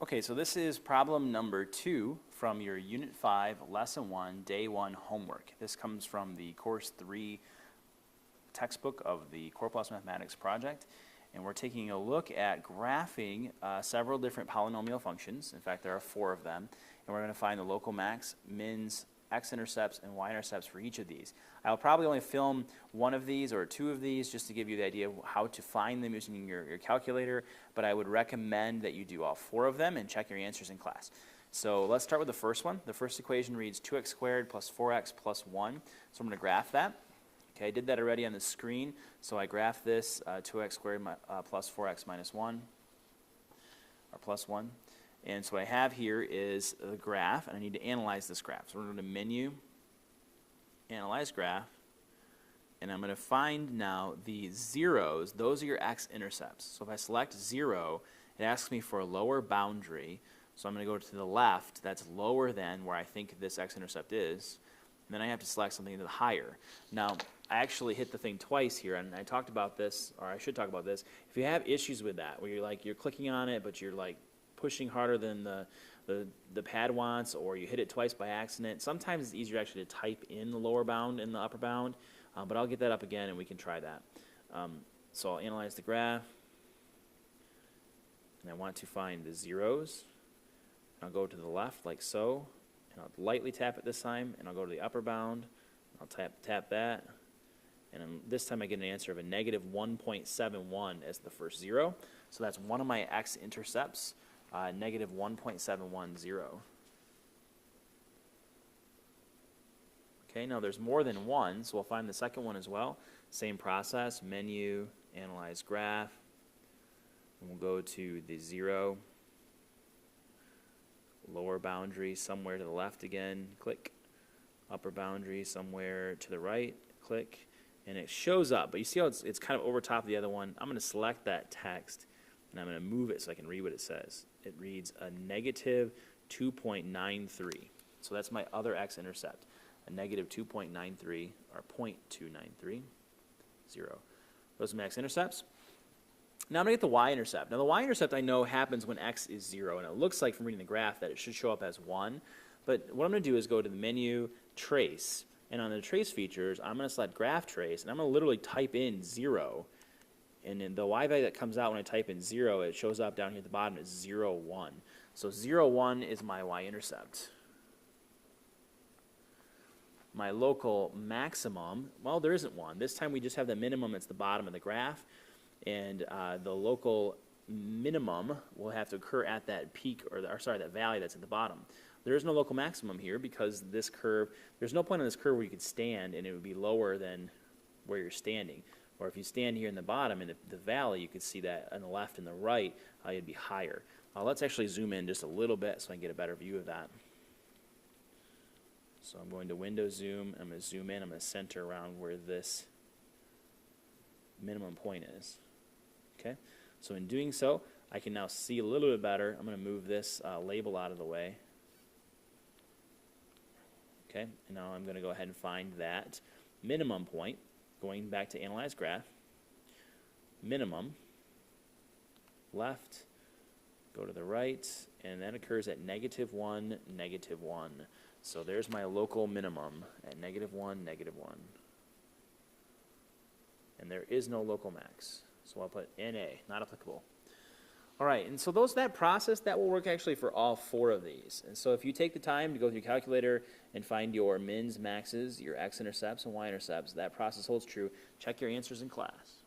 Okay, so this is problem number 2 from your Unit 5, Lesson 1, Day 1 homework. This comes from the Course 3 textbook of the Core Plus Mathematics project, and we're taking a look at graphing several different polynomial functions. In fact, there are 4 of them, and we're going to find the local max, mins, x-intercepts, and y-intercepts for each of these. I'll probably only film one of these or 2 of these just to give you the idea of how to find them using your calculator, but I would recommend that you do all 4 of them and check your answers in class. So let's start with the first one. The first equation reads 2x squared plus 4x plus 1. So I'm going to graph that. Okay, I did that already on the screen. So I graphed this 2x squared plus 4x minus 1, or plus 1. And so what I have here is the graph, and I need to analyze this graph. So we're going to menu, analyze graph, and I'm going to find now the zeros. Those are your x-intercepts. So if I select 0, it asks me for a lower boundary. So I'm going to go to the left. That's lower than where I think this x-intercept is. And then I have to select something that's higher. Now, I actually hit the thing twice here, and I talked about this, or I should talk about this. If you have issues with that, where you're clicking on it, but you're like pushing harder than the pad wants, or you hit it twice by accident, sometimes it's easier actually to type in the lower bound and the upper bound, but I'll get that up again and we can try that. So I'll analyze the graph, and I want to find the zeros. I'll go to the left like so, and I'll lightly tap it this time, and I'll go to the upper bound. I'll tap that, and this time I get an answer of a negative 1.71 as the first 0. So that's one of my x-intercepts, negative 1.710. Okay, now there's more than one, so we'll find the second one as well. Same process, menu, analyze graph, and we'll go to the 0. Lower boundary somewhere to the left again, click. Upper boundary somewhere to the right, click. And it shows up, but you see how it's kind of over top of the other one. I'm going to select that text, and I'm going to move it so I can read what it says. It reads a negative 2.93. So that's my other x-intercept, a negative 2.93, or 0.293, 0. Those are my x-intercepts. Now I'm going to get the y-intercept. Now the y-intercept I know happens when x is 0, and it looks like from reading the graph that it should show up as 1. But what I'm going to do is go to the menu, trace, and on the trace features, I'm going to select graph trace, and I'm going to literally type in 0. And then the y value that comes out when I type in 0, it shows up down here at the bottom as 0, 1. So 0, 1 is my y-intercept. My local maximum, well, there isn't one. This time we just have the minimum that's the bottom of the graph. And the local minimum will have to occur at that peak, or sorry, that valley that's at the bottom. There is no local maximum here because this curve, there's no point on this curve where you could stand and it would be lower than where you're standing. Or if you stand here in the bottom in the valley, you could see that on the left and the right, it'd be higher. Let's actually zoom in just a little bit so I can get a better view of that. So I'm going to window zoom, I'm going to zoom in, I'm going to center around where this minimum point is. Okay, so in doing so, I can now see a little bit better. I'm going to move this label out of the way. Okay, and now I'm going to go ahead and find that minimum point, going back to analyze graph, minimum, left, go to the right, and that occurs at negative 1, negative 1. So there's my local minimum at negative 1, negative 1. And there is no local max. So I'll put NA, not applicable. All right, and so that process, that will work actually for all 4 of these. And so if you take the time to go through your calculator and find your mins, maxes, your x-intercepts, and y-intercepts, that process holds true. Check your answers in class.